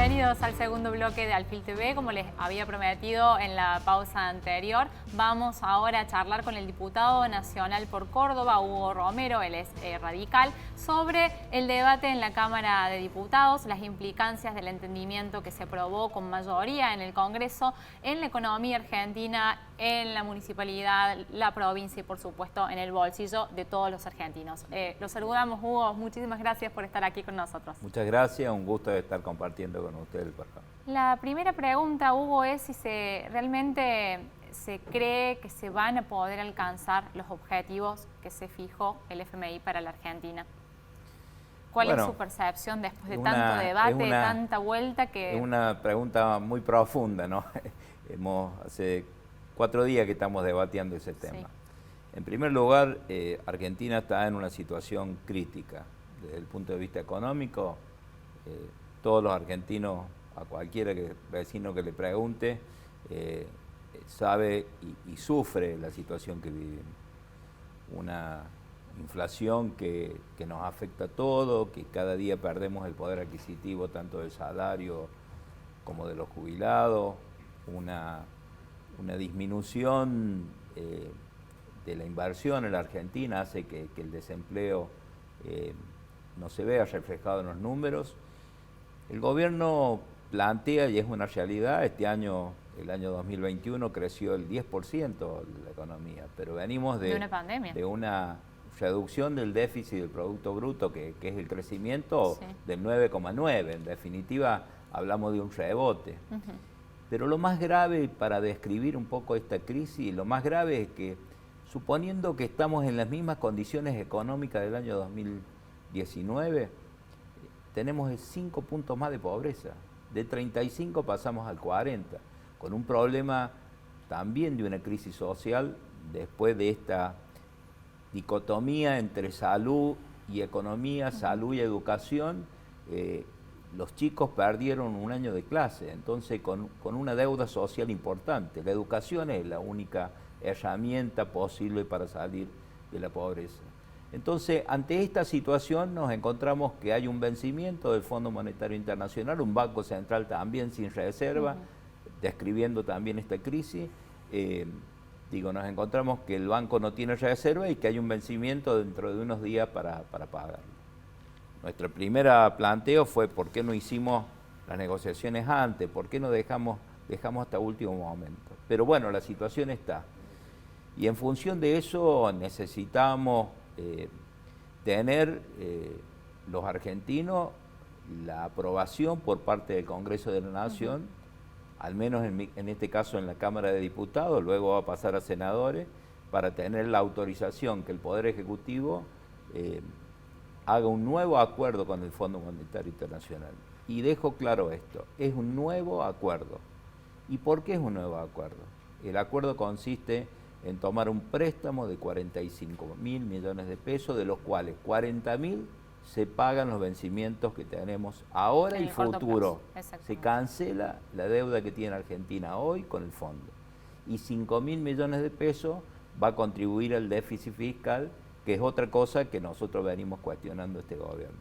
Bienvenidos al segundo bloque de Alfil TV. Como les había prometido en la pausa anterior, vamos ahora a charlar con el diputado nacional por Córdoba, Hugo Romero, él es radical, sobre el debate en la Cámara de Diputados, las implicancias del entendimiento que se aprobó con mayoría en el Congreso en la economía argentina, en la municipalidad, la provincia y por supuesto en el bolsillo de todos los argentinos. Los saludamos, Hugo, muchísimas gracias por estar aquí con nosotros. Muchas gracias, un gusto de estar compartiendo con ustedes. La primera pregunta, Hugo, es si realmente se cree que se van a poder alcanzar los objetivos que se fijó el FMI para la Argentina. ¿Cuál es su percepción después de tanto debate, de tanta vuelta? Es una pregunta muy profunda, ¿no? Hace 4 días que estamos debatiendo ese tema. Sí. En primer lugar, Argentina está en una situación crítica. Desde el punto de vista económico, todos los argentinos, a cualquiera vecino que le pregunte, sabe y sufre la situación que vivimos. Una inflación que nos afecta a todos, que cada día perdemos el poder adquisitivo tanto del salario como de los jubilados, una disminución de la inversión en la Argentina hace que el desempleo no se vea reflejado en los números. El gobierno plantea, y es una realidad, este año, el año 2021, creció el 10% la economía, pero venimos de una pandemia, de una reducción del déficit del Producto Bruto, que es el crecimiento del 9,9. En definitiva, hablamos de un rebote. Pero lo más grave, para describir un poco esta crisis, lo más grave es que, suponiendo que estamos en las mismas condiciones económicas del año 2019, tenemos 5 puntos más de pobreza. De 35 pasamos al 40, con un problema también de una crisis social después de esta dicotomía entre salud y economía, salud y educación. Los chicos perdieron un año de clase, entonces con una deuda social importante. La educación es la única herramienta posible para salir de la pobreza. Entonces, ante esta situación nos encontramos que hay un vencimiento del Fondo Monetario Internacional, un Banco Central también sin reserva, describiendo también esta crisis. Nos encontramos que el banco no tiene reserva y que hay un vencimiento dentro de unos días para pagarlo. Nuestro primer planteo fue por qué no hicimos las negociaciones antes, por qué no dejamos hasta último momento. Pero bueno, la situación está. Y en función de eso necesitamos tener los argentinos la aprobación por parte del Congreso de la Nación, al menos en este caso en la Cámara de Diputados, luego va a pasar a senadores, para tener la autorización que el Poder Ejecutivo haga un nuevo acuerdo con el Fondo Monetario Internacional. Y dejo claro esto, es un nuevo acuerdo. ¿Y por qué es un nuevo acuerdo? El acuerdo consiste en tomar un préstamo de 45.000 millones de pesos, de los cuales 40.000 se pagan los vencimientos que tenemos ahora y futuro. Se cancela la deuda que tiene Argentina hoy con el fondo. Y 5.000 millones de pesos va a contribuir al déficit fiscal, que es otra cosa que nosotros venimos cuestionando este gobierno.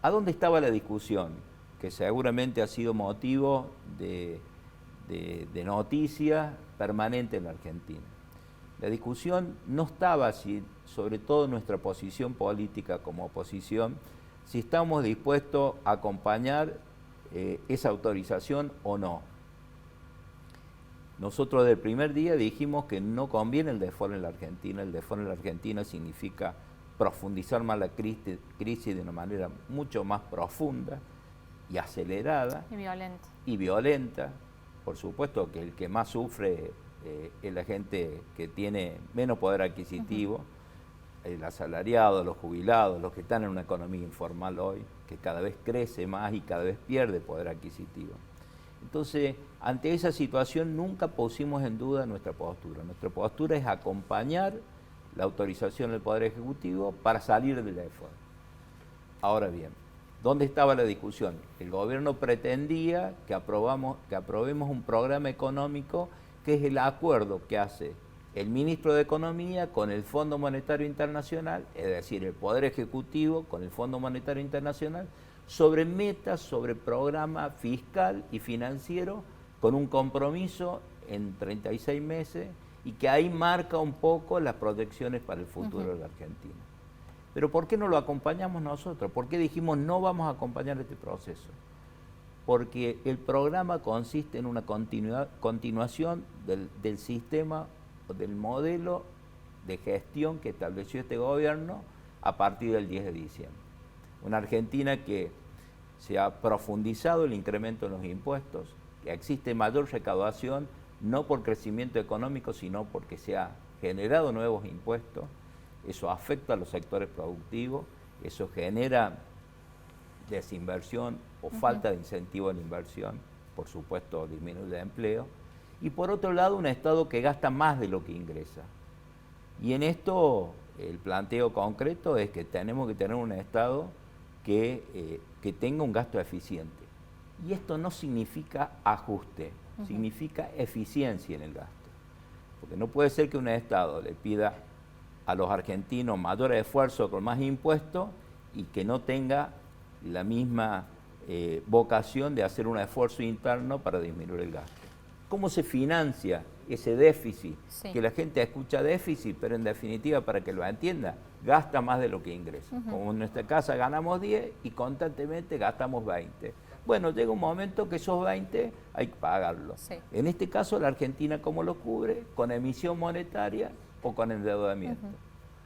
¿A dónde estaba la discusión? Que seguramente ha sido motivo de noticia permanente en la Argentina. La discusión no estaba, sobre todo nuestra posición política como oposición, si estamos dispuestos a acompañar esa autorización o no. Nosotros desde el primer día dijimos que no conviene el default en la Argentina. El default en la Argentina significa profundizar más la crisis de una manera mucho más profunda y acelerada. Y violenta. Por supuesto que el que más sufre es la gente que tiene menos poder adquisitivo, el asalariado, los jubilados, los que están en una economía informal hoy, que cada vez crece más y cada vez pierde poder adquisitivo. Entonces, ante esa situación nunca pusimos en duda nuestra postura. Nuestra postura es acompañar la autorización del Poder Ejecutivo para salir del default. Ahora bien, ¿dónde estaba la discusión? El gobierno pretendía que aprobemos un programa económico que es el acuerdo que hace el ministro de Economía con el Fondo Monetario Internacional, es decir, el Poder Ejecutivo con el Fondo Monetario Internacional, sobre metas, sobre programa fiscal y financiero, con un compromiso en 36 meses y que ahí marca un poco las proyecciones para el futuro de la Argentina. Pero ¿por qué no lo acompañamos nosotros? ¿Por qué dijimos no vamos a acompañar este proceso? Porque el programa consiste en una continuación del sistema o del modelo de gestión que estableció este gobierno a partir del 10 de diciembre. Una Argentina que se ha profundizado el incremento en los impuestos, que existe mayor recaudación, no por crecimiento económico, sino porque se ha generado nuevos impuestos. Eso afecta a los sectores productivos, eso genera desinversión o falta de incentivo a la inversión, por supuesto disminuye el empleo, y por otro lado un Estado que gasta más de lo que ingresa. Y en esto el planteo concreto es que tenemos que tener un Estado que tenga un gasto eficiente. Y esto no significa ajuste, significa eficiencia en el gasto. Porque no puede ser que un Estado le pida a los argentinos mayor esfuerzo con más impuestos y que no tenga la misma vocación de hacer un esfuerzo interno para disminuir el gasto. ¿Cómo se financia ese déficit? Sí. Que la gente escucha déficit, pero en definitiva, para que lo entienda, gasta más de lo que ingresa. Como en nuestra casa ganamos 10 y constantemente gastamos 20. Bueno, llega un momento que esos 20 hay que pagarlos. Sí. En este caso, la Argentina, ¿cómo lo cubre? Con emisión monetaria o con endeudamiento.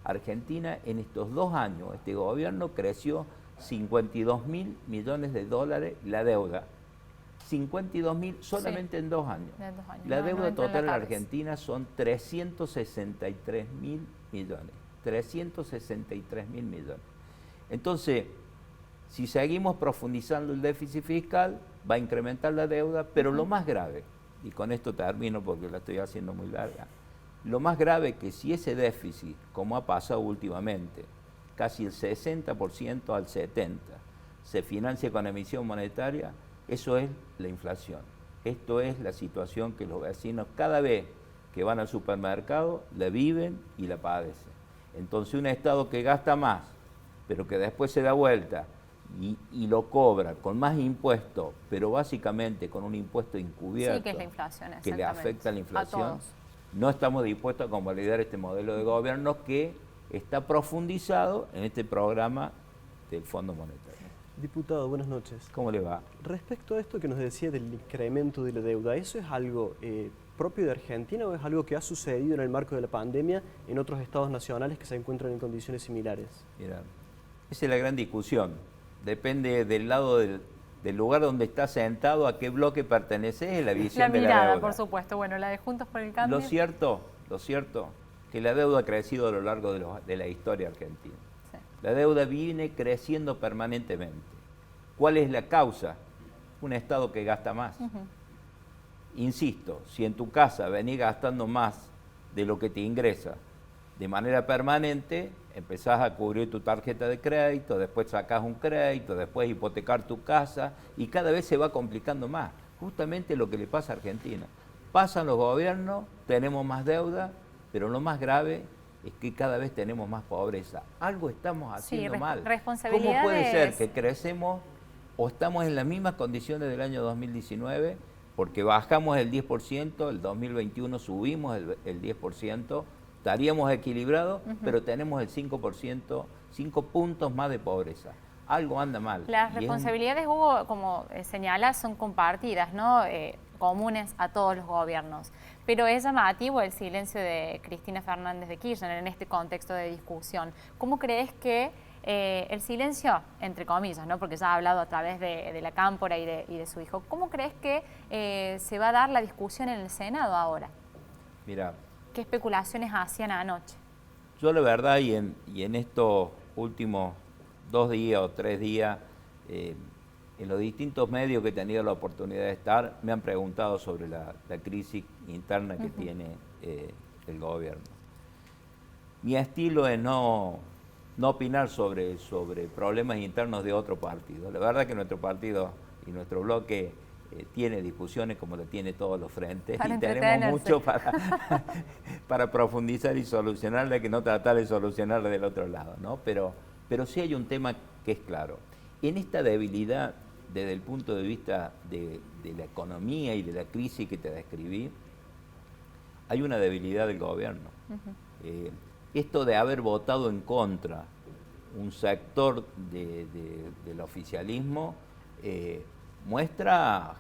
Argentina, en estos 2 años, este gobierno creció 52.000 millones de dólares la deuda. 52.000 solamente en 2 años. La deuda total en la Argentina son 363.000 millones. 363.000 millones. Entonces, si seguimos profundizando el déficit fiscal, va a incrementar la deuda, pero lo más grave, y con esto termino porque la estoy haciendo muy larga, lo más grave es que si ese déficit, como ha pasado últimamente, casi el 60% al 70%, se financia con emisión monetaria, eso es la inflación. Esto es la situación que los vecinos cada vez que van al supermercado la viven y la padecen. Entonces un Estado que gasta más, pero que después se da vuelta y lo cobra con más impuestos, pero básicamente con un impuesto encubierto, sí, que es la inflación, que le afecta a la inflación, no estamos dispuestos a convalidar este modelo de gobierno que está profundizado en este programa del Fondo Monetario. Diputado, buenas noches. ¿Cómo le va? Respecto a esto que nos decía del incremento de la deuda, ¿eso es algo propio de Argentina o es algo que ha sucedido en el marco de la pandemia en otros estados nacionales que se encuentran en condiciones similares? Mira, esa es la gran discusión. Depende del lado del lugar donde está sentado, a qué bloque pertenece, es la visión de la deuda. La mirada, por supuesto. Bueno, la de Juntos por el Cambio. Lo cierto, que la deuda ha crecido a lo largo de la historia argentina. Sí. La deuda viene creciendo permanentemente. ¿Cuál es la causa? Un Estado que gasta más. Insisto, si en tu casa venís gastando más de lo que te ingresa de manera permanente, empezás a cubrir tu tarjeta de crédito, después sacás un crédito, después hipotecar tu casa y cada vez se va complicando más. Justamente lo que le pasa a Argentina. Pasan los gobiernos, tenemos más deuda, pero lo más grave es que cada vez tenemos más pobreza. Algo estamos haciendo mal. ¿Cómo puede ser que crecemos o estamos en las mismas condiciones del año 2019? Porque bajamos el 10%, el 2021 subimos el 10%, estaríamos equilibrados, pero tenemos el 5%, 5 puntos más de pobreza. Algo anda mal. Las responsabilidades, Hugo, como señalas, son compartidas, ¿no? Comunes a todos los gobiernos. Pero es llamativo el silencio de Cristina Fernández de Kirchner en este contexto de discusión. ¿Cómo crees que el silencio, entre comillas, ¿no? Porque ya ha hablado a través de la Cámpora y de su hijo, ¿cómo crees que se va a dar la discusión en el Senado ahora? Mira, ¿qué especulaciones hacían anoche? Yo la verdad, y en estos últimos 2 días o 3 días, en los distintos medios que he tenido la oportunidad de estar, me han preguntado sobre la crisis interna que tiene el gobierno. Mi estilo es no opinar sobre problemas internos de otro partido. La verdad que nuestro partido y nuestro bloque tiene discusiones como lo tiene todos los frentes y tenemos mucho para profundizar y solucionarla, que no tratar de solucionarla del otro lado, ¿no? Pero sí hay un tema que es claro. En esta debilidad, desde el punto de vista de la economía y de la crisis que te describí, hay una debilidad del gobierno. Esto de haber votado en contra un sector del oficialismo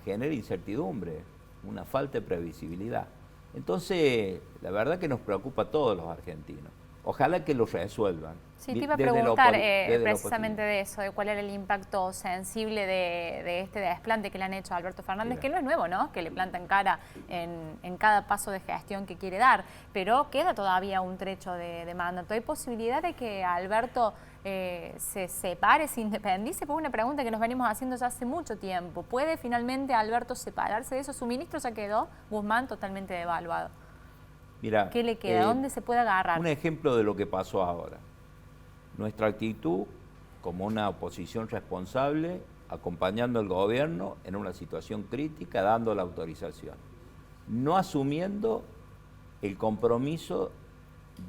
genera incertidumbre, una falta de previsibilidad. Entonces, la verdad que nos preocupa a todos los argentinos. Ojalá que lo resuelvan. Sí, te iba a preguntar precisamente de eso, de cuál era el impacto sensible de este desplante que le han hecho a Alberto Fernández, que no es nuevo, ¿no? Que le plantan cara en cada paso de gestión que quiere dar, pero queda todavía un trecho de mandato. ¿Hay posibilidad de que Alberto se separe, se independice? Pues una pregunta que nos venimos haciendo ya hace mucho tiempo. ¿Puede finalmente Alberto separarse de eso? Su ministro ya quedó, Guzmán, totalmente devaluado. Mira, ¿qué le queda? ¿Dónde se puede agarrar? Un ejemplo de lo que pasó ahora. Nuestra actitud como una oposición responsable, acompañando al gobierno en una situación crítica, dando la autorización. No asumiendo el compromiso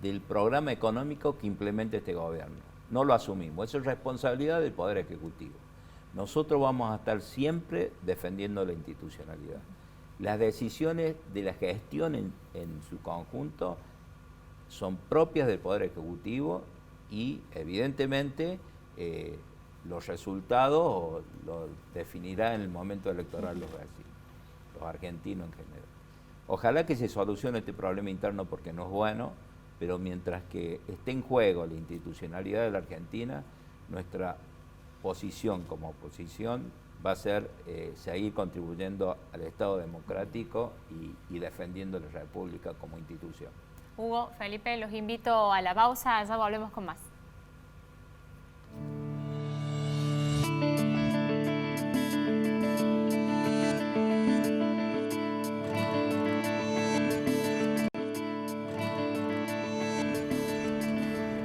del programa económico que implementa este gobierno. No lo asumimos. Eso es responsabilidad del Poder Ejecutivo. Nosotros vamos a estar siempre defendiendo la institucionalidad. Las decisiones de la gestión en su conjunto son propias del Poder Ejecutivo y evidentemente los resultados los definirá en el momento electoral los argentinos en general. Ojalá que se solucione este problema interno porque no es bueno, pero mientras que esté en juego la institucionalidad de la Argentina, nuestra posición como oposición va a ser seguir contribuyendo al Estado democrático y defendiendo la República como institución. Hugo, Felipe, los invito a la pausa, ya volvemos con más.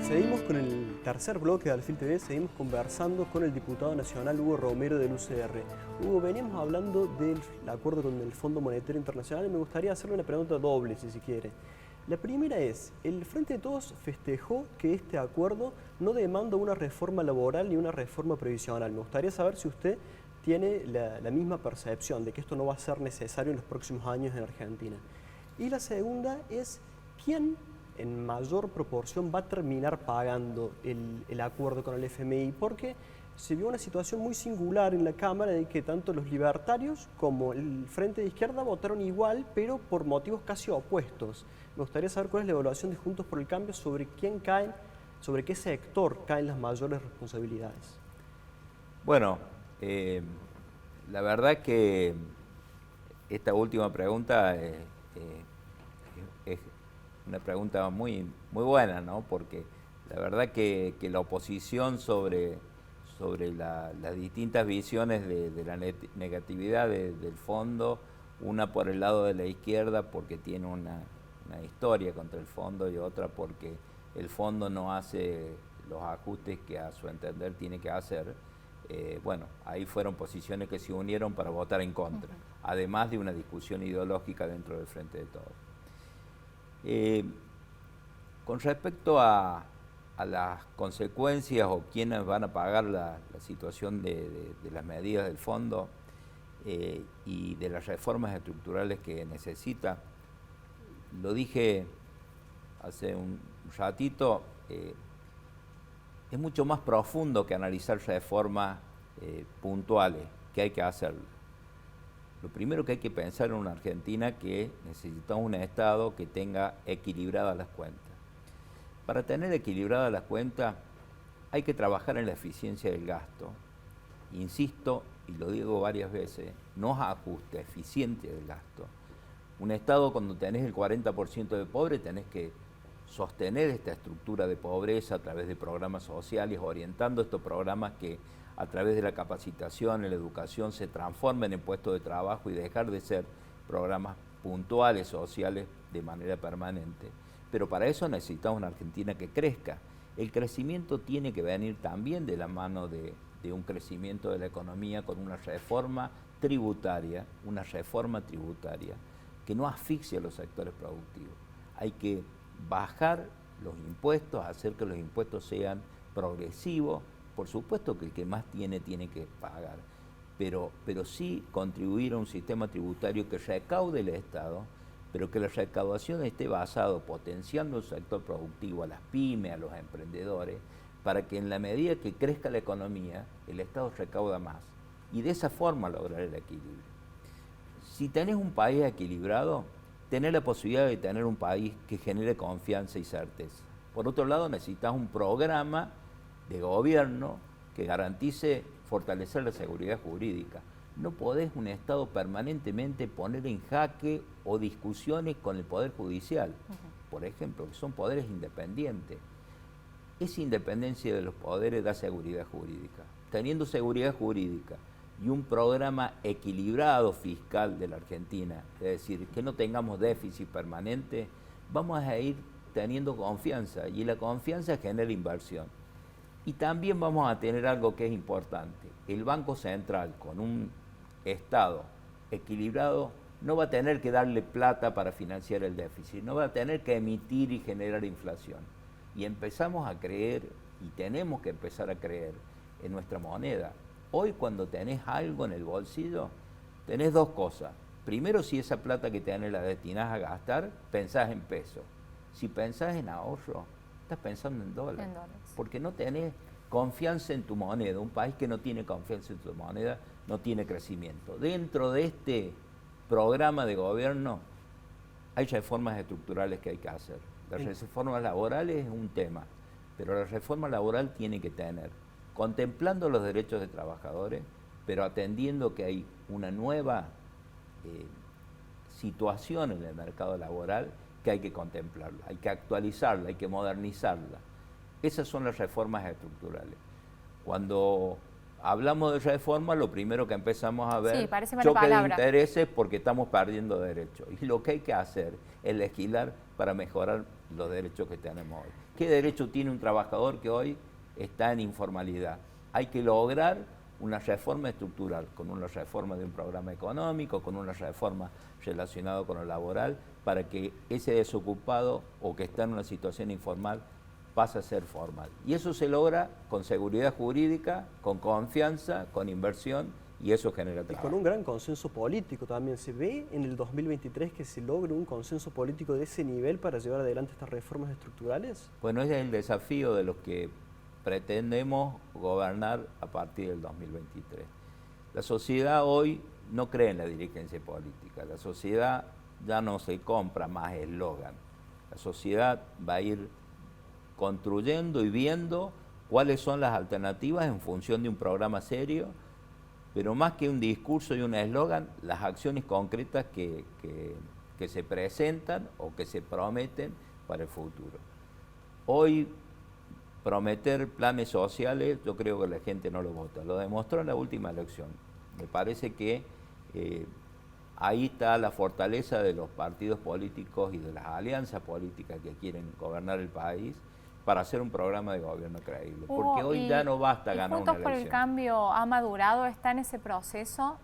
Seguimos con el tercer bloque de Alfil TV, seguimos conversando con el diputado nacional Hugo Romero del UCR. Hugo, veníamos hablando del acuerdo con el Fondo Monetario Internacional y me gustaría hacerle una pregunta doble, si se quiere. La primera es, el Frente de Todos festejó que este acuerdo no demanda una reforma laboral ni una reforma previsional. Me gustaría saber si usted tiene la misma percepción de que esto no va a ser necesario en los próximos años en Argentina. Y la segunda es, ¿quién en mayor proporción va a terminar pagando el acuerdo con el FMI? Porque se vio una situación muy singular en la Cámara de que tanto los libertarios como el Frente de Izquierda votaron igual, pero por motivos casi opuestos. Me gustaría saber cuál es la evaluación de Juntos por el Cambio sobre quién caen, sobre qué sector caen las mayores responsabilidades. Bueno, la verdad que esta última pregunta es una pregunta muy buena, ¿no? Porque la verdad que la oposición sobre las distintas visiones de la negatividad del fondo, una por el lado de la izquierda porque tiene una historia contra el fondo y otra porque el fondo no hace los ajustes que a su entender tiene que hacer. Bueno, ahí fueron posiciones que se unieron para votar en contra, además de una discusión ideológica dentro del Frente de Todos. Con respecto a las consecuencias o quiénes van a pagar la situación de las medidas del fondo y de las reformas estructurales que necesita, lo dije hace un ratito, es mucho más profundo que analizar reformas puntuales que hay que hacerlo. Lo primero que hay que pensar en una Argentina que necesitamos un Estado que tenga equilibradas las cuentas. Para tener equilibradas las cuentas hay que trabajar en la eficiencia del gasto. Insisto, y lo digo varias veces, no ajuste, eficiente del gasto. Un Estado cuando tenés el 40% de pobres tenés que sostener esta estructura de pobreza a través de programas sociales, orientando estos programas que a través de la capacitación y la educación se transformen en puestos de trabajo y dejar de ser programas puntuales sociales de manera permanente. Pero para eso necesitamos una Argentina que crezca. El crecimiento tiene que venir también de la mano de un crecimiento de la economía con una reforma tributaria que no asfixie a los sectores productivos. Hay que bajar los impuestos, hacer que los impuestos sean progresivos, Por supuesto que el que más tiene que pagar, pero sí contribuir a un sistema tributario que recaude el Estado, pero que la recaudación esté basado potenciando el sector productivo, a las pymes, a los emprendedores, para que en la medida que crezca la economía, el Estado recauda más. Y de esa forma lograr el equilibrio. Si tenés un país equilibrado, tenés la posibilidad de tener un país que genere confianza y certeza. Por otro lado, necesitas un programa de gobierno que garantice fortalecer la seguridad jurídica. No podés un Estado permanentemente poner en jaque o discusiones con el Poder Judicial, por ejemplo, que son poderes independientes. Esa independencia de los poderes da seguridad jurídica. Teniendo seguridad jurídica y un programa equilibrado fiscal de la Argentina, es decir, que no tengamos déficit permanente, vamos a ir teniendo confianza y la confianza genera inversión. Y también vamos a tener algo que es importante. El Banco Central, con un Estado equilibrado, no va a tener que darle plata para financiar el déficit, no va a tener que emitir y generar inflación. Y empezamos a creer, y tenemos que empezar a creer, en nuestra moneda. Hoy cuando tenés algo en el bolsillo, tenés dos cosas. Primero, si esa plata que tenés la destinás a gastar, pensás en pesos. Si pensás en ahorro, estás pensando en dólares. Porque no tenés confianza en tu moneda. Un país que no tiene confianza en tu moneda no tiene crecimiento. Dentro de este programa de gobierno hay reformas estructurales que hay que hacer. Las reformas laborales es un tema, pero la reforma laboral tiene que tener, contemplando los derechos de trabajadores, pero atendiendo que hay una nueva situación en el mercado laboral que hay que contemplarla, hay que actualizarla, hay que modernizarla. Esas son las reformas estructurales. Cuando hablamos de reforma, lo primero que empezamos a ver choque de intereses porque estamos perdiendo derechos. Y lo que hay que hacer es legislar para mejorar los derechos que tenemos hoy. ¿Qué derecho tiene un trabajador que hoy está en informalidad? Hay que lograr una reforma estructural, con una reforma de un programa económico, con una reforma relacionada con lo laboral, para que ese desocupado o que está en una situación informal pase a ser formal. Y eso se logra con seguridad jurídica, con confianza, con inversión, y eso genera trabajo. Y con un gran consenso político también. ¿Se ve en el 2023 que se logre un consenso político de ese nivel para llevar adelante estas reformas estructurales? Bueno, ese es el desafío de los que pretendemos gobernar a partir del 2023. La sociedad hoy no cree en la dirigencia política. La sociedad ya no se compra más eslogan. La sociedad va a ir construyendo y viendo cuáles son las alternativas en función de un programa serio, pero más que un discurso y un eslogan, las acciones concretas que se presentan o que se prometen para el futuro. Hoy prometer planes sociales, yo creo que la gente no lo vota. Lo demostró en la última elección. Me parece que ahí está la fortaleza de los partidos políticos y de las alianzas políticas que quieren gobernar el país para hacer un programa de gobierno creíble. Porque hoy ya no basta ganar una elección. Juntos por el Cambio ha madurado, está en ese proceso.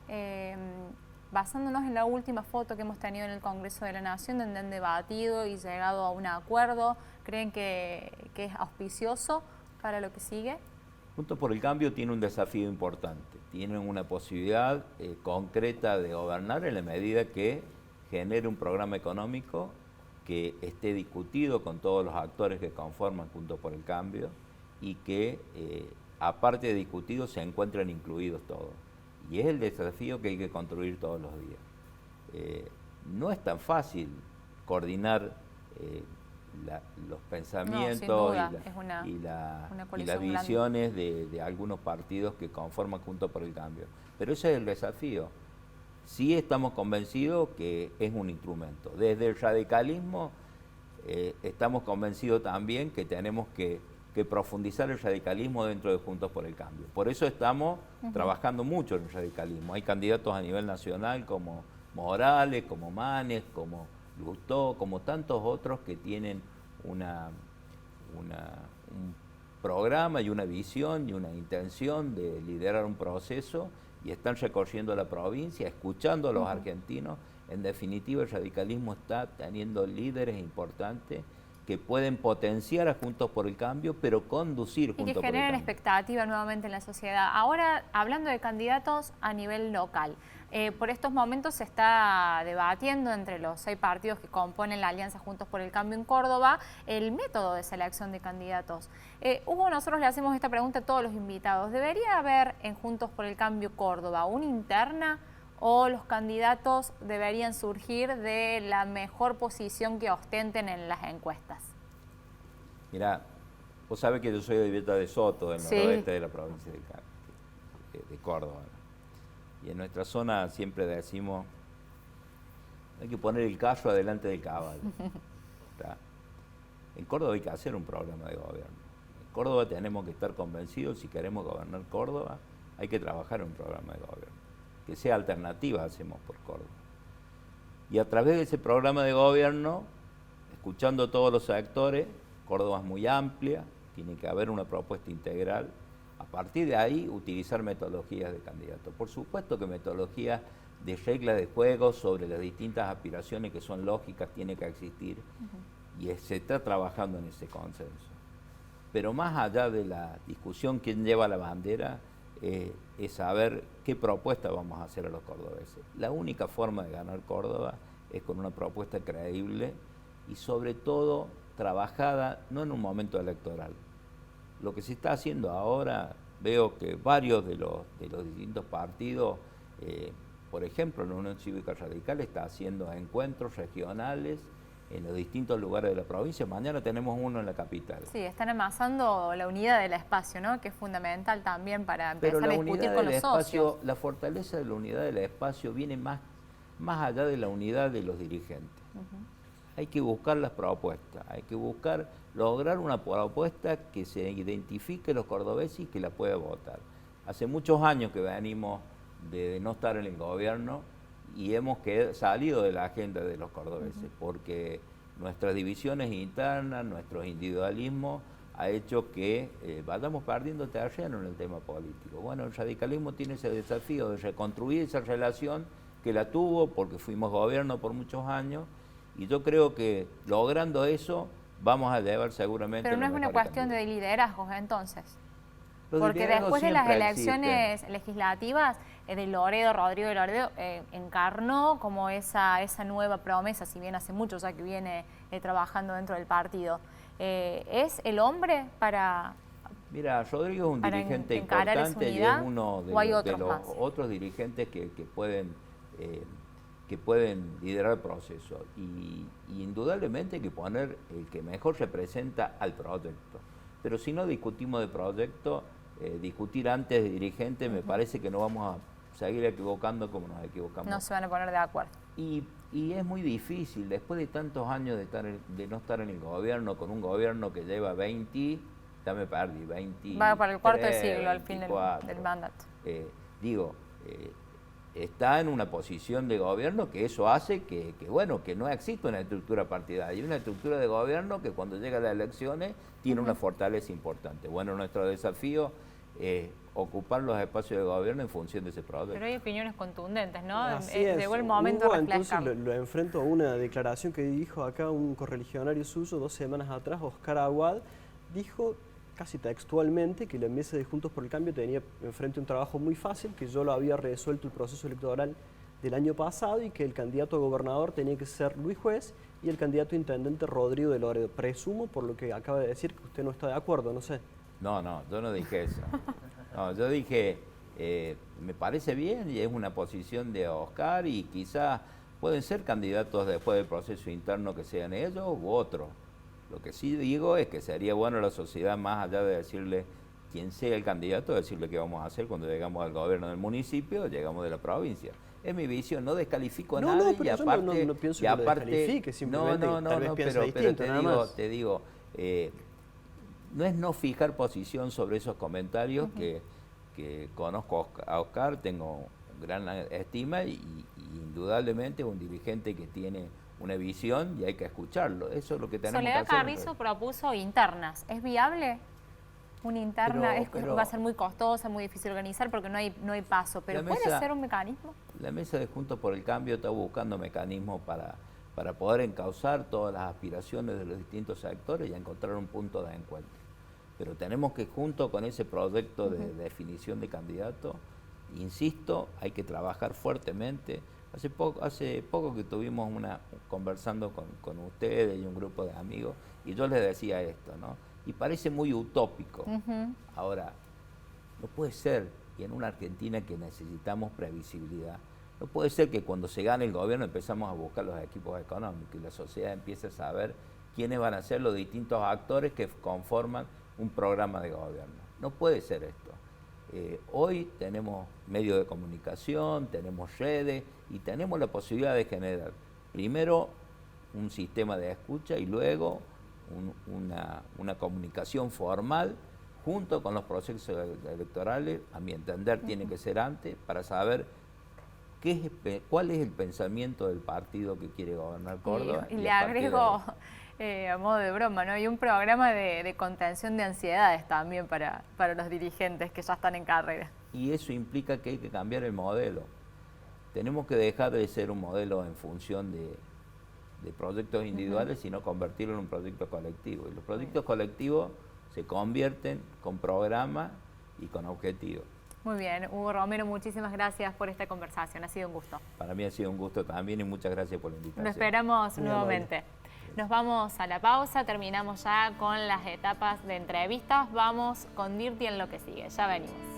Basándonos en la última foto que hemos tenido en el Congreso de la Nación, donde han debatido y llegado a un acuerdo, ¿creen que es auspicioso para lo que sigue? Juntos por el Cambio tiene un desafío importante. Tienen una posibilidad concreta de gobernar en la medida que genere un programa económico que esté discutido con todos los actores que conforman Juntos por el Cambio y que, aparte de discutidos, se encuentren incluidos todos. Y es el desafío que hay que construir todos los días. No es tan fácil coordinar los pensamientos y las visiones de algunos partidos que conforman Juntos por el Cambio. Pero ese es el desafío. Sí estamos convencidos que es un instrumento. Desde el radicalismo estamos convencidos también que tenemos que profundizar el radicalismo dentro de Juntos por el Cambio. Por eso estamos trabajando mucho en el radicalismo. Hay candidatos a nivel nacional como Morales, como Manes, como Lustó, como tantos otros que tienen un programa y una visión y una intención de liderar un proceso y están recorriendo la provincia, escuchando a los argentinos. En definitiva, el radicalismo está teniendo líderes importantes que pueden potenciar a Juntos por el Cambio, pero conducir Juntos por el Cambio. Y que generen expectativa nuevamente en la sociedad. Ahora, hablando de candidatos a nivel local, por estos momentos se está debatiendo entre los 6 partidos que componen la Alianza Juntos por el Cambio en Córdoba el método de selección de candidatos. Hugo, nosotros le hacemos esta pregunta a todos los invitados. ¿Debería haber en Juntos por el Cambio Córdoba una interna o los candidatos deberían surgir de la mejor posición que ostenten en las encuestas? Mirá, vos sabés que yo soy de Villa de Soto, del noroeste de la provincia de Córdoba. Y en nuestra zona siempre decimos, hay que poner el caballo adelante del caballo. En Córdoba hay que hacer un programa de gobierno. En Córdoba tenemos que estar convencidos, si queremos gobernar Córdoba, hay que trabajar en un programa de gobierno. Que sea alternativa hacemos por Córdoba. Y a través de ese programa de gobierno, escuchando todos los actores, Córdoba es muy amplia, tiene que haber una propuesta integral. A partir de ahí, utilizar metodologías de candidato. Por supuesto que metodologías de reglas de juego sobre las distintas aspiraciones que son lógicas tiene que existir y se está trabajando en ese consenso. Pero más allá de la discusión quién lleva la bandera, es saber qué propuesta vamos a hacer a los cordobeses. La única forma de ganar Córdoba es con una propuesta creíble y sobre todo trabajada no en un momento electoral. Lo que se está haciendo ahora, veo que varios de los distintos partidos, por ejemplo, la Unión Cívica Radical está haciendo encuentros regionales en los distintos lugares de la provincia. Mañana tenemos uno en la capital. Sí, están amasando la unidad del espacio, ¿no? Que es fundamental también para empezar a discutir con los socios. La fortaleza de la unidad del espacio viene más allá de la unidad de los dirigentes. Hay que buscar las propuestas, hay que buscar lograr una propuesta que se identifique los cordobeses y que la pueda votar. Hace muchos años que venimos de no estar en el gobierno y hemos salido de la agenda de los cordobeses, porque nuestras divisiones internas, nuestros individualismos, ha hecho que vayamos perdiendo terreno en el tema político. Bueno, el radicalismo tiene ese desafío de reconstruir esa relación que la tuvo porque fuimos gobierno por muchos años, y yo creo que logrando eso vamos a llevar seguramente... Pero no es una cuestión de liderazgos entonces. Porque después de las elecciones legislativas, Rodrigo de Loredo encarnó como esa nueva promesa, si bien hace mucho ya que viene trabajando dentro del partido. ¿Es el hombre para... Mira, Rodrigo es un dirigente importante y es uno de los otros dirigentes que pueden liderar el proceso. Y indudablemente hay que poner el que mejor representa al proyecto. Pero si no discutimos de proyecto, discutir antes de dirigente, me parece que no vamos a seguir equivocando como nos equivocamos. No se van a poner de acuerdo. Y es muy difícil, después de tantos años de no estar en el gobierno, con un gobierno que lleva 20, ya me perdí, 20. Va para el cuarto de siglo al fin del mandato. Está en una posición de gobierno que eso hace que no existe una estructura partidaria. Hay una estructura de gobierno que cuando llega a las elecciones tiene una fortaleza importante. Bueno, nuestro desafío es ocupar los espacios de gobierno en función de ese proyecto. Pero hay opiniones contundentes, ¿no? Llegó el momento de reflejarlo. Entonces lo enfrento a una declaración que dijo acá un correligionario suyo 2 semanas atrás, Oscar Aguad, dijo casi textualmente que la mesa de Juntos por el Cambio tenía enfrente un trabajo muy fácil, que yo lo había resuelto el proceso electoral del año pasado y que el candidato a gobernador tenía que ser Luis Juez y el candidato a intendente Rodrigo de Loredo. Presumo, por lo que acaba de decir, que usted no está de acuerdo, no sé. No, yo no dije eso. No, yo dije, me parece bien y es una posición de Oscar y quizás pueden ser candidatos después del proceso interno que sean ellos u otros. Lo que sí digo es que sería bueno a la sociedad, más allá de decirle quién sea el candidato, decirle qué vamos a hacer cuando llegamos al gobierno del municipio, llegamos de la provincia. Es mi visión, no descalifico a nadie y aparte... No pienso que lo descalifique, simplemente tal vez piensa distinto, pero te digo, no es no fijar posición sobre esos comentarios que conozco a Oscar, tengo gran estima y indudablemente es un dirigente que tiene una visión y hay que escucharlo. Eso es lo que tenemos que hacer. Soledad Carrizo propuso internas. ¿Es viable? Una interna va a ser muy costosa, muy difícil organizar porque no hay paso. ¿Pero puede ser un mecanismo? La mesa de Juntos por el Cambio está buscando mecanismos para poder encauzar todas las aspiraciones de los distintos sectores y encontrar un punto de encuentro. Pero tenemos que, junto con ese proyecto de definición de candidato, insisto, hay que trabajar fuertemente. Hace poco que estuvimos conversando con ustedes y un grupo de amigos, y yo les decía esto, ¿no? Y parece muy utópico. Ahora, no puede ser, y en una Argentina que necesitamos previsibilidad, no puede ser que cuando se gane el gobierno empezamos a buscar los equipos económicos y la sociedad empiece a saber quiénes van a ser los distintos actores que conforman un programa de gobierno. No puede ser esto. Hoy tenemos medios de comunicación, tenemos redes y tenemos la posibilidad de generar primero un sistema de escucha y luego una comunicación formal junto con los procesos electorales. A mi entender tiene que ser antes para saber cuál es el pensamiento del partido que quiere gobernar Córdoba. Y le agrego, a modo de broma, ¿no? Hay un programa de contención de ansiedades también para los dirigentes que ya están en carrera. Y eso implica que hay que cambiar el modelo. Tenemos que dejar de ser un modelo en función de proyectos individuales, sino convertirlo en un proyecto colectivo. Y los proyectos colectivos se convierten con programa y con objetivos. Muy bien, Hugo Romero, muchísimas gracias por esta conversación, ha sido un gusto. Para mí ha sido un gusto también y muchas gracias por la invitación. Lo esperamos nuevamente. Nos vamos a la pausa, terminamos ya con las etapas de entrevistas, vamos con Dirty en lo que sigue, ya venimos.